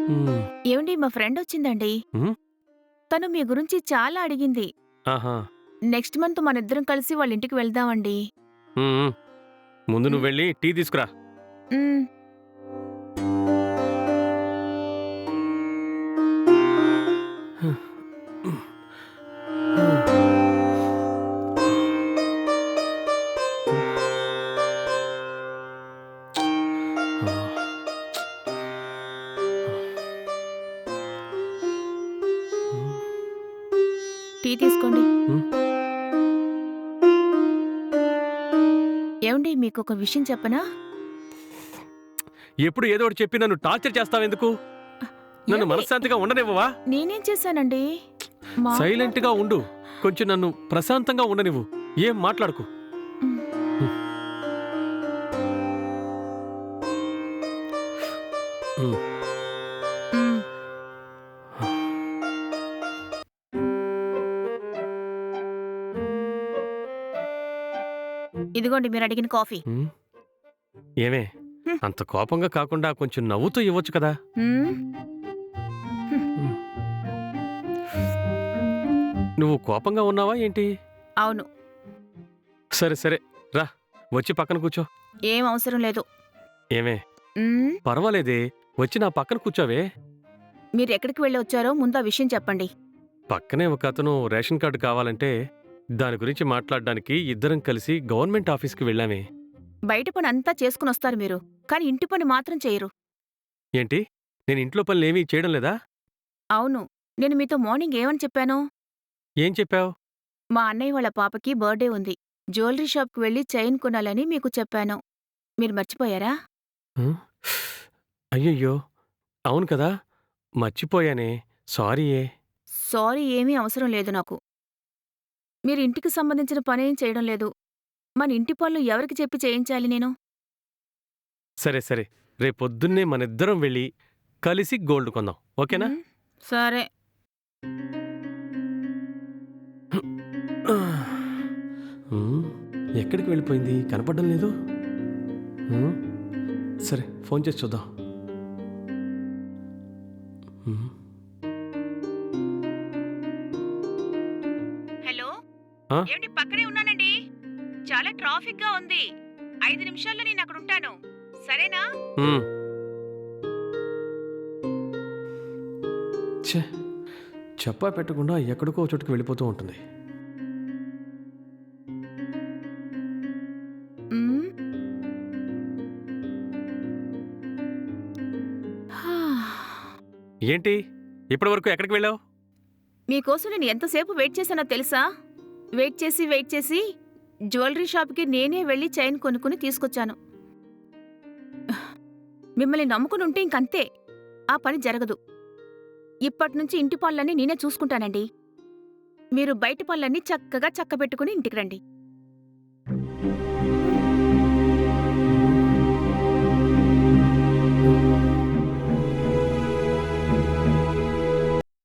హ్మ్. ఏవండి మా ఫ్రెండ్ వచ్చిందండి. హ్మ్. తను మీ గురించి చాలా అడిగింది. ఆహా! నెక్స్ట్ మంత్ మనిద్దరం కలిసి వాళ్ళ ఇంటికి వెళ్దామండి. హ్మ్. హ్మ్. ముందు హ్మ్. నువ్వెళ్ళి టీ తీసుకురా. హ్మ్. టీ తీసుకోండి. హ్మ్. ఏవండి మీకొక విషయం చెప్పనా? ఎప్పుడు ఏదో ఒకటి చెప్పి నన్ను టార్చర్ చేస్తావెందుకు? నన్ను ఏవండి మనశ్శాంతిగా ఉండనివ్వవా? నేనేం చేశానండి? సైలెంట్‌గా మాట్లాడుతుంటే ఉండు. కొంచెం నన్ను ప్రశాంతంగా ఉండనివ్వు. ఏం మాట్లాడకు. హ్మ్. హ్మ్. హ్మ్. హ్మ్. ఇదిగోండి మీరడిగిన కాఫీ. హ్మ్. ఏమే హ్మ్. అంత కోపంగా కాకుండా కొంచెం నవ్వుతూ ఇవ్వచ్చు కదా! హ్మ్. హ్మ్. హ్మ్. నువ్వు కోపంగా ఉన్నావా ఏంటి? అవును. సరే, సరే. రా వచ్చి పక్కన కూర్చో. ఏం అవసరం లేదు. ఏమే హ్మ్. పర్వాలేదే. వచ్చి నా పక్కన కూర్చోవే. మీరెక్కడికి వెళ్ళొచ్చారో ముందు ఆ విషయం చెప్పండి. పక్కనే ఒకతను రేషన్ కార్డ్ కావాలంటే, దాని గురించి మాట్లాడ్డానికి ఇద్దరం కలిసి గవర్నమెంట్ ఆఫీస్‌కి వెళ్ళామే. బయట పనంతా చేసుకునొస్తారు మీరు. కానీ ఇంటి పని మాత్రం చెయ్యరు. ఏంటి? నేను ఇంట్లో పనులేమీ చేయడం లేదా? అవును. నేను మీతో మార్నింగ్ ఏమని చెప్పాను? ఏం చెప్పావు? మా అన్నయ్య వాళ్ళ పాపకి బర్త్‌డే ఉంది. జ్యువెల్లరీ షాప్‌కి వెళ్లి చైన్ కొనాలని మీకు చెప్పాను. మీరు మర్చిపోయారా? హ్మ్. అయ్యయ్యో! అవును కదా! మర్చిపోయానే. సారీయే. సారీ ఏమీ అవసరం లేదు నాకు. మీరు ఇంటికి సంబంధించిన పనేం చేయడం లేదు. మన ఇంటి పనులు ఎవరికి చెప్పి చేయించాలి నేను? సరే, సరే. రేపొద్దున్నే మనిద్దరం వెళ్లి, కలిసి గోల్డ్ కొందాం. ఓకేనా? హ్మ్. సరే. హ్మ్. ఎక్కడికి వెళ్ళిపోయింది? కనపడడం లేదు. హ్మ్. సరే ఫోన్ చేసి చూద్దాం. హ్మ్. హలో! ఆ! ఏవండి పక్కనే ఉన్నానండి. చాలా ట్రాఫిక్‌గా ఉంది. 5 నిమిషాల్లో నేనక్కడుంటాను. సరేనా? హ్మ్. ఛే! చెప్పా పెట్టకుండా ఎక్కడికో ఓ చోటుకి వెళ్ళిపోతూ ఉంటుంది. హ్మ్. హా! ఏంటి? ఇప్పటి వరకు ఎక్కడికి వెళ్ళావు? మీకోసం నేను ఎంతసేపు వెయిట్ చేశానో తెలుసా? వెయిట్ చేసి జ్యువెల్లరీ షాప్‌కి నేనే వెళ్లి చైన్ కొనుక్కొని తీసుకొచ్చాను. మిమ్మల్ని నమ్ముకునుంటే ఇంకంతే. ఆ పని జరగదు. ఇప్పట్నుంచి ఇంటి పనులన్నీ నేనే చూసుకుంటానండి. మీరు బయట పనులన్నీ చక్కగా చక్కబెట్టుకుని ఇంటికి రండి.